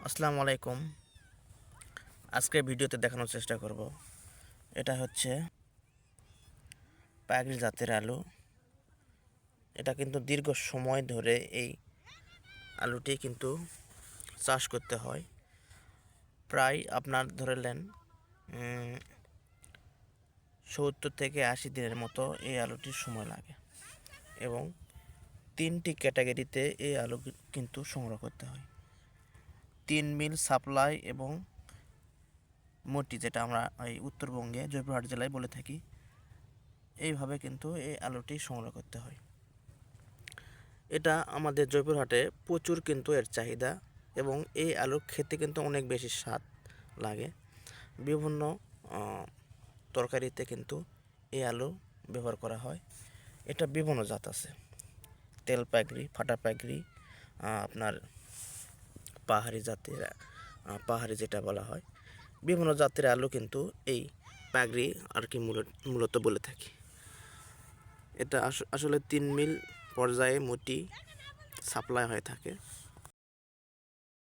আসসালামু আলাইকুম। আজকের ভিডিওতে দেখানোর চেষ্টা করব, এটা হচ্ছে পাগড়ি জাতের আলু। এটা কিন্তু দীর্ঘ সময় ধরে এই আলুটি কিন্তু চাষ করতে হয়। প্রায় আপনার ধরে নেন 70 থেকে 80 দিনের মতো এই আলুটির সময় লাগে এবং 3টি ক্যাটাগরিতে এই আলু কিন্তু সংগ্রহ করতে হয়। 3 মিল সাপ্লাই এবং মোটি, যেটা আমরা এই উত্তরবঙ্গে জয়পুরহাট জেলায় বলে থাকি, এইভাবে কিন্তু এই আলুটি সংগ্রহ করতে হয়। এটা আমাদের জয়পুরহাটে প্রচুর কিন্তু এর চাহিদা এবং এই আলু খেতে কিন্তু অনেক বেশি স্বাদ লাগে। বিভিন্ন তরকারিতে কিন্তু এই আলু ব্যবহার করা হয়। এটা বিভিন্ন জাত আছে, তেল পাগড়ি, ফাটা পাগড়ি, আপনার পাহাড়ি জাতের পাহাড়ি যেটা বলা হয়, বিভিন্ন জাতের আলু কিন্তু এই পাগড়ি আর কি মূলত বলে থাকি। এটা আসলে 3 মিল পর্যায়ে মোটি সাপ্লাই হয়ে থাকে।